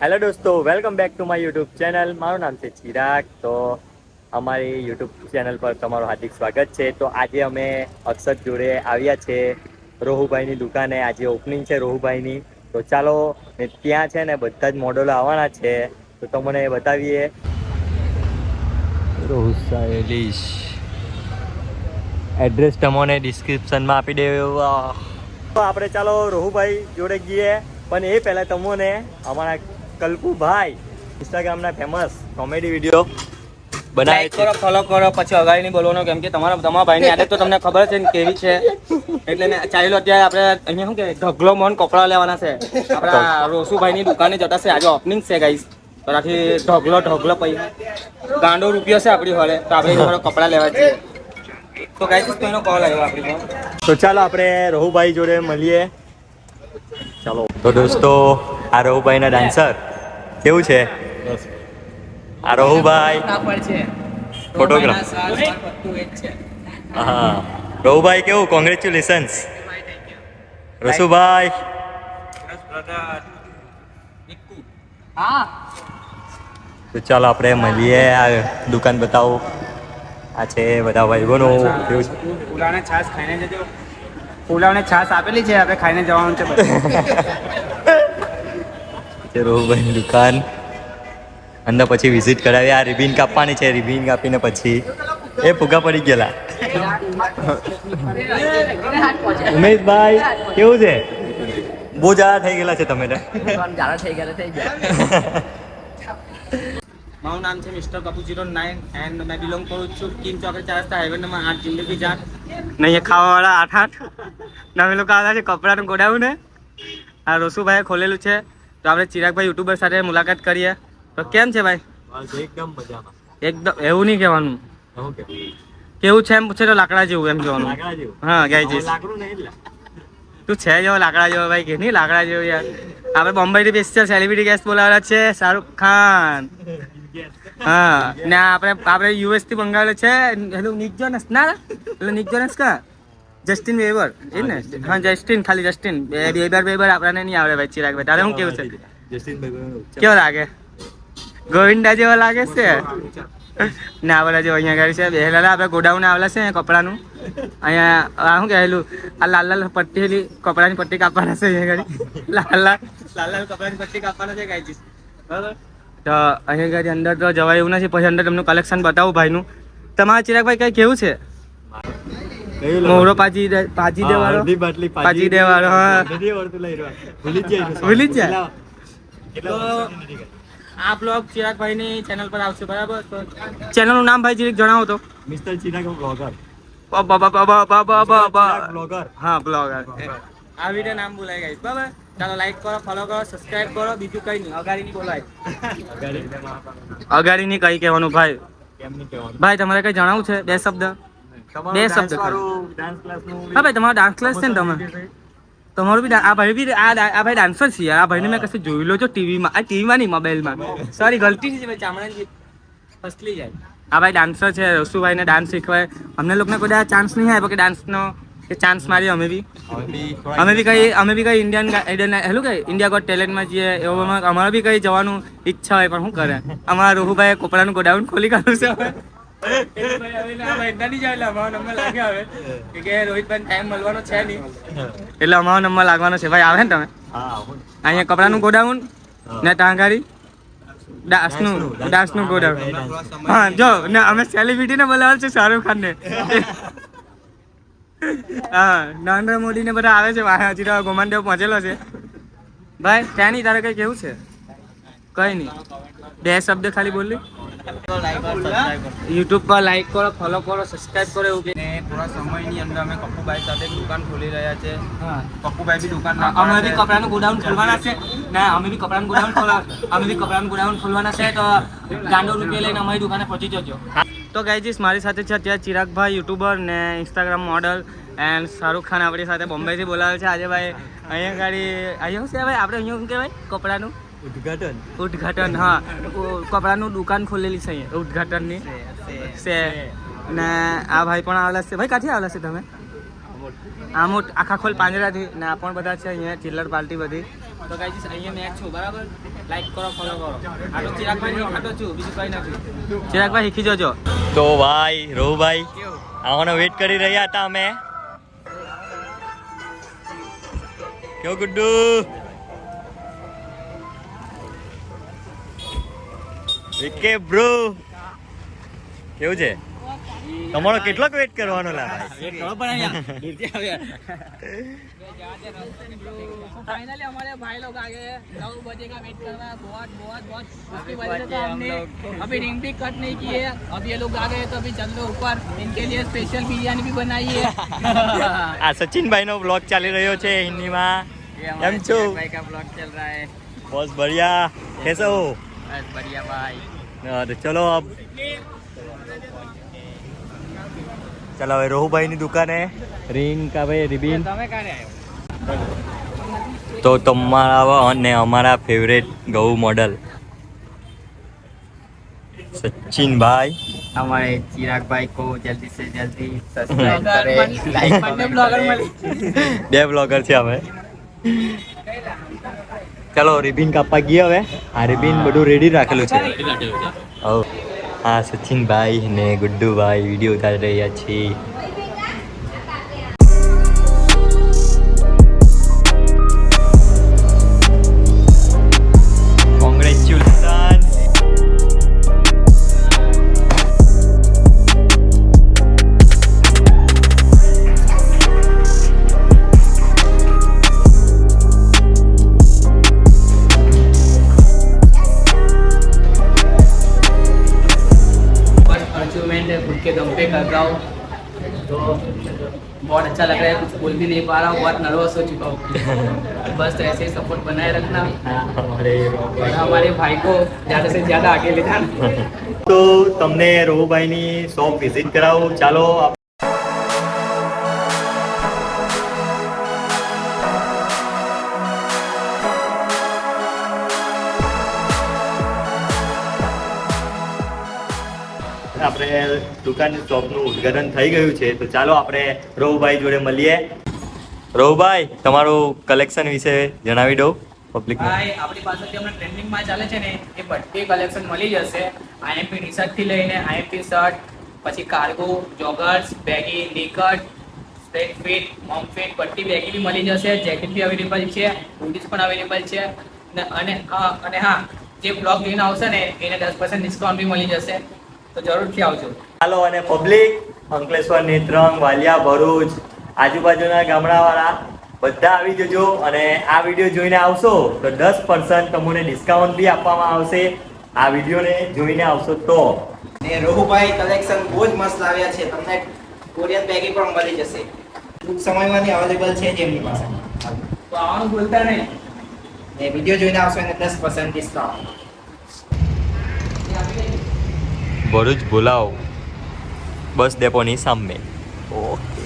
Hello દોસ્તો, welcome back to my YouTube channel. મારું નામ છે ચિરાગ. તો અમારી યુટ્યુબ ચેનલ પર તમારું હાર્દિક સ્વાગત છે. તો આજે અમે અક્ષત જોડે આવ્યા છે રોહુભાઈની દુકાને. આજે ઓપનિંગ છે રોહુભાઈની. તો ચાલો, ત્યાં છે ને બધા જ મોડલો આવવાના છે, તો તમને બતાવીએ. રોહુ સ્ટાઇલિશ એડ્રેસ તમને ડિસ્ક્રિપ્શનમાં આપી દેવા. તો આપણે ચાલો રોહુભાઈ જોડે ગઈએ, પણ એ પહેલાં તમને અમારા કલ્પુભાઈ ઇન્સ્ટાગ્રામના ફેમસ કોમેડી વિડીયો બનાવે છે, કરો, ફોલો કરો, પછી અગાડી નહીં બોલવાનો, કેમ કે તમારા ભાઈની આદત તો તમને ખબર છે ને કેવી છે. એટલે ચાલો અત્યારે આપણે અહીંયા શું કે ઢગલો મોન કપડા લેવાના છે. આપણા રોસુભાઈની દુકાને જતા છે. આજે ઓપનિંગ છે ગાઈસ, તો આથી ઢગલો પૈસા ગાંડો રૂપિયો છે આપણી ઘરે, તો આપણે થોડો કપડા લેવા છીએ. તો ગાઈસ તો એનો કોલ આવ્યો આપણી પર. તો ચાલો આપણે રોહુભાઈ જોડે મળીએ. ચાલો તો દોસ્તો, આ રોહુભાઈના ડાન્સર કેવું છે? આ રોહુભાઈ ફોટોગ્રાફ. હા રોહુભાઈ કેવું? કોંગ્રેચ્યુલેશન્સ રસુભાઈ. તો ચાલો આપણે મળીએ. આ દુકાન બતાવો. આ છે બધા ભાઈઓનો કેવું છે? ફુલાવને છાશ ખાઈને જજો. ફુલાવને છાશ આપેલી છે, આપણે ખાઈને જવાનું છે. રોહુભાઈની દુકાન અંદર પછી વિઝિટ કરાવી. આ રિબિન કાપવાની છે, રિબિન કાપીને પછી એ ફુગા પડી ગયેલા. ઉમેશભાઈ કેવું છે? બહુ જાડા થઈ ગયેલા છે તમે. મારું નામ છે મિસ્ટર કપુ09 એન્ડ મેં બિલોંગ કરું છું કિંગ ચોકડી 4 રસ્તા હાઈવે નંબર 8 જિંદગી જાન. ને અહીંયા ખાવાવાળા 8 નવે લોકો આવ્યા છે કપડાનું ગોડાઉન ને. આ રોસુભાઈએ ખોલેલું છે. તો આપણે ચિરાગભાઈ યુટ્યુબર સાથે મુલાકાત કરીએ. તો કેમ છે ભાઈ? એકદમ મજામાં. એકદમ એવું નહીં કહેવાનું, કેવું છે એમ પૂછે તો લાકડા જેવું એમ કહેવાનું. હા ગાઈજીસ, તું છે જેવો લાકડા જેવો ભાઈ કે નહીં? લાકડા જેવો યાર. આપણે બોમ્બેથી સ્પેશિયલ સેલિબ્રિટી ગેસ્ટ બોલાવેલા છે, શાહરુખ ખાન. હા ને આપણે યુએસ થી મંગાવેલો છે હેલો નિક જોનસ. ના એટલે નિક જોનસ કા જસ્ટિન બેબર એ ને? હા જસ્ટિન, ખાલી જસ્ટિન. બેબર આપણને નહીં આવડે ભાઈ. ચિરાગ ભાઈ તારે શું કેવું છે? કેવો લાગે? ગોવિંદા જેવો લાગે છે ને? આ બધા જેવો અહીંયા ગાડી છે બેહેલા. આપણે ગોડાઉન આવેલા છે કપડાનું. અહીંયા શું કહેલું, આ લાલ પટ્ટી કપડાની પટ્ટી કાપવાના છે. અહીંયા ગાડી લાલ કપડાની પટ્ટી કાપવાના છે ગાઈજીસ, બરાબર. તો અહીંયા ગાડી અંદર તો જવાય એવું નથી. પછી અંદર તમને કલેક્શન બતાવું ભાઈનું. તમારા ચિરાગભાઈ કઈ કેવું છે? મોહરો પાજી દેવાળો. હા ભૂલી જ જાય. આ બ્લોગ ચિરાગભાઈની ચેનલ પર આવશે, બરાબર. તો ચેનલનું નામ ભાઈ જીરીક જણાવો તો. Mister Chirag blogger. હા બ્લોગર. આ વિડીયો નામ બોલાય ગાઈસ, બરાબર. ચાલો લાઈક કરો, ફોલો કરો, સબસ્ક્રાઇબ કરો. બીજું કઈ નહીં, અગાડી નહીં બોલાય. અગાડી નહીં કઈ કહેવાનું ભાઈ. ભાઈ તમારે કઈ જણાવવું છે? બે શબ્દ. હા ભાઈ તમારો ડાન્સ ક્લાસ છે ને? તમારું બી આ ભાઈ બી આ ભાઈ ડાન્સર છે. આ ભાઈને મેં કશું જોઈ લો છો ટીવીમાં. આ ટીવીમાં નહીં, મોબાઈલમાં. સોરી ગલતી છે ભાઈ, ચામડાની ફસલી જાય. આ ભાઈ ડાન્સર છે. રસુભાઈને ડાન્સ શીખવાય. અમને લોકોને કોઈ ચાન્સ નહીં આપ્યો કે ડાન્સનો ચાન્સ મારી. અમે બી કઈ ઇન્ડિયન હેલું કે ઇન્ડિયા ગોટ ટેલેન્ટમાં જઈએ એવું અમારે બી કઈ જવાનું ઈચ્છા હોય, પણ શું કરે. અમારા રોહુભાઈ કપડાનું ગોડાઉન ખોલી કાઢ્યું છે હવે. રોહિતભાઈ ટાઈમ મળવાનો છે નહીં, એટલે અમારો નંબર લાગવાનો છે. ભાઈ આવે ને તમે? અહીંયા કપડાનું ગોડાઉન ને ટાંગારી ડાન્સનું ગોડાઉન. હા જો ને અમે સેલિબ્રિટીને બોલાવેલ છે, શાહરુખ ખાનને. હા નરેન્દ્ર મોદી ને બધા આવે છે. હજી તો ગોમાનદેવ પહોંચેલો છે ભાઈ. ત્યાં નહીં તારે કઈ કેવું છે? કઈ નહીં, બે શબ્દ ખાલી બોલી. યુટ્યુબ પર લાઈક કરો, ફોલો કરો, સબસ્ક્રાઇબ કરો. એવું થોડા સમયની અંદર અમે કપુભાઈ સાથે દુકાન ખોલી રહ્યા છે. કપુભાઈ બી દુકાન અમે બી કપડાનું ગોડાઉન ખોલવાના છે ને. અમે બી કપડાનું ગોડાઉન ખોલવાના છે. તો ગાંડો રૂપિયા લઈને અમારી દુકાને પહોંચી જજો. તો ગાઈજીસ મારી સાથે છે અત્યારે ચિરાગભાઈ યુટ્યુબર ને Instagram model and Shahrukh Khan આપણી સાથે બોમ્બેથી બોલાવે છે આજે ભાઈ. અહીંયા ગાડી અહીંયા શું કહેવાય આપણે? અહીંયા શું કહેવાય? કપડાનું ઉદ્ઘાટન. હા કપડાનું દુકાન ખોલેલી છે અહીંયા ઉદ્ઘાટનની છે. ને આ ભાઈ પણ આવેલા છે. ભાઈ ક્યાંથી આવેલા છે તમે? આમોટ આખા ખોલ પાંજરાથી. ને આ પણ બધા છે અહીંયા ચિલ્લર પાર્ટી બધી. તો ગાઈસ અહીંયા મેચ છું બરાબર, લાઈક કરો, ફોલો કરો. આ તો ચિરાગભાઈ ખાટો છું, બીજું કઈ નથી. ચિરાગભાઈ શીખી જજો. તો ભાઈ રોહુભાઈ આવવાનો વેટ કરી રહ્યા હતા અમે. કેવું ગુડ્ડુ? વિકે બ્રો કેવું છે? તમારો કેટલોક વેટ કરવાનો લાગે? फाइनली हमारे भाई लोग आ गए हैं. 9 बजे का वेट कर रहा है. बहुत उसकी वजह से तो हमने अभी रिंग भी कट नहीं की है. अब ये लोग आ गए तो अभी चल रहे ऊपर. इनके लिए स्पेशल बिरयानी भी बनाई है. આ સચિનભાઈ નો બ્લોગ ચાલી રહ્યો છે હિન્દીમાં. કેમ છો? भाई का ब्लॉग चल रहा है. બસ બઢિયા. कैसे हो? बस बढ़िया भाई. तो चलो अब चलो હવે રોહુભાઈ ની દુકાને રિંગ કા ભાઈ રિબિન. તમે ક્યારે આવ્યો? તો તમારા અને અમારા ફેવરેટ ગૌ મોડલ सचिन भाई. हमारे चिराग भाई को जल्दी से जल्दी सब्सक्राइब करें, लाइक करें. ब्लॉगर બે બ્લોગર છે અમે. ચલો રિબિન કાપવા ગયા હવે. આ રિબિન બધું રેડી રાખેલું છે. હવ હા સચિનભાઈ ને ગુડ્ડુભાઈ વિડીયો ઉતારી રહ્યા છે. કોંગ્રેચ્યુલેશન. अचीवमेंट है, खुद के दम पे कर रहा हूँ तो बहुत अच्छा लग रहा है. कुछ बोल भी नहीं पा रहा हूँ, बहुत नर्वस हो चुका हूँ. बस ऐसे ही सपोर्ट बनाए रखना और हमारे भाई को ज़्यादा से ज़्यादा आगे ले जाना. તો તમને રોહુભાઈની શોપ વિઝિટ કરાવું. ચાલો આપણે દુકાનની શોપનું ઉદ્ઘાટન થઈ ગયું છે તો ચાલો આપણે રોહુભાઈ જોડે મળીએ. રોહુભાઈ તમારું કલેક્શન વિશે જણાવી દો પબ્લિક. ભાઈ આપણી પાસે જે હમણાં ટ્રેન્ડિંગમાં ચાલે છે ને એ બધી કલેક્શન મળી જશે. આઈએમપી ટી શર્ટથી લઈને આઈએમપી શર્ટ, પછી કાર્ગો, જોગર્સ, બેગી, નીકટ, સ્ટ્રેટ ફિટ, મોમ ફિટ, બધી બેગી બી મળી જશે. જેકેટ બી અવેલેબલ છે, હુડીઝ પણ અવેલેબલ છે અને હા જે બ્લોગ જોઈને આવશે ને એને 10% ડિસ્કાઉન્ટ બી મળી જશે. તો જરૂરથી આવજો. ચાલો અને પબ્લિક અંકલેશ્વર, નેત્રંગ, વાલિયા, ભરૂચ, આજુબાજુના ગામડાવાળા બધા આવી જજો અને આ વિડીયો જોઈને આવશો તો 10% તમને ડિસ્કાઉન્ટ બી આપવામાં આવશે. આ વિડીયોને જોઈને આવશો તો. ને રોહુભાઈ કલેક્શન બહુ જ મસ્ત લાવ્યા છે. તમને કોરિયન બેગી પણ મળી જશે. ટૂંક સમયમાંથી અવેલેબલ છે જ એમની પાસે. તો આવવાનું ભૂલતા નહીં. ને વિડીયો જોઈને આવશો એને 10% ડિસ્કાઉન્ટ. ભરૂચ ભુલાવ બસ ડેપોની સામે. ઓકે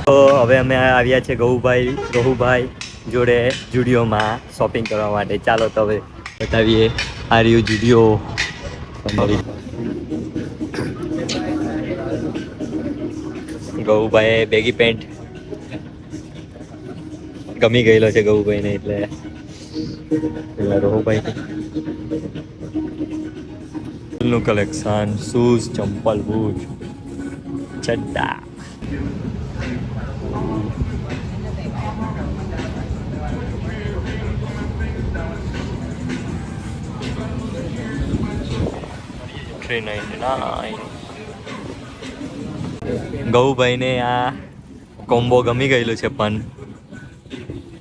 તો હવે અમે આવ્યા છે રોહુભાઈ જોડે જુડિયોમાં શોપિંગ કરવા માટે. ચાલો તો હવે બતાવીએ. આ રહ્યું જુડિયો. ગૌભાઈ બેગી પેન્ટ ગમી ગયેલો છે ગૌભાઈને એટલે રોહુભાઈ નું કલેક્શન, શૂઝ, ચંપલ, બૂટ, ચડ્ડા. ગૌભાઈને આ કોમ્બો ગમી ગયેલું છે પણ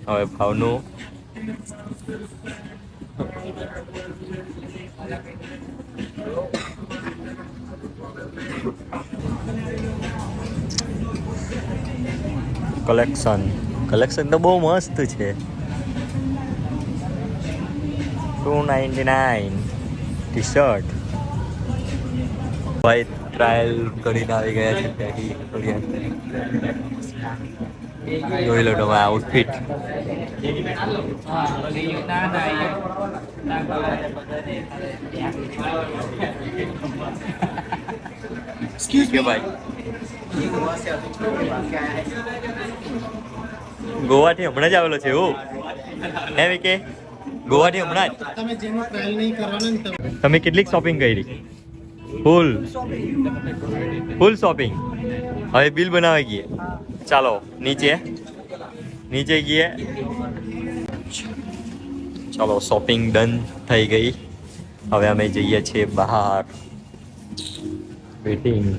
હવે ભાવનું કલેક્શન તો બહુ મસ્ત છે. 299 ટી શર્ટ. ભાઈ ટ્રાયલ કરીને આવી ગયા છે ત્યાંથી. જોઈ લો તમે આઉટફિટ. એક્સક્યુઝ મી ભાઈ. ગોવાથી હમણાં જ આવેલો છે એવું હે વિકે ગોવાથી હમણાં જ તમે જેનો ટ્રાયલ નહીં કરવાના ને તમે તમે કેટલીક શોપિંગ કરી ફૂલ શોપિંગ હવે બિલ બનાવી ગઈએ ચાલો નીચે ગઈએ ચાલો શોપિંગ ડન થઈ ગઈ હવે અમે જઈએ છીએ બહાર વેટિંગ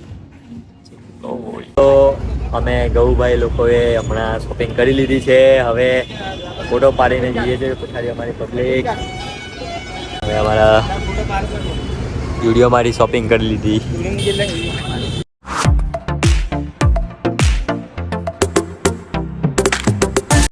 તો અમે ગૌભાઈ લોકોએ હમણાં શોપિંગ કરી લીધી છે હવે ફોટો પાડીને જઈએ છીએ પછાડી અમારી પબ્લિક હવે અમારા વિડીયો મારી શોપિંગ કરી લીધી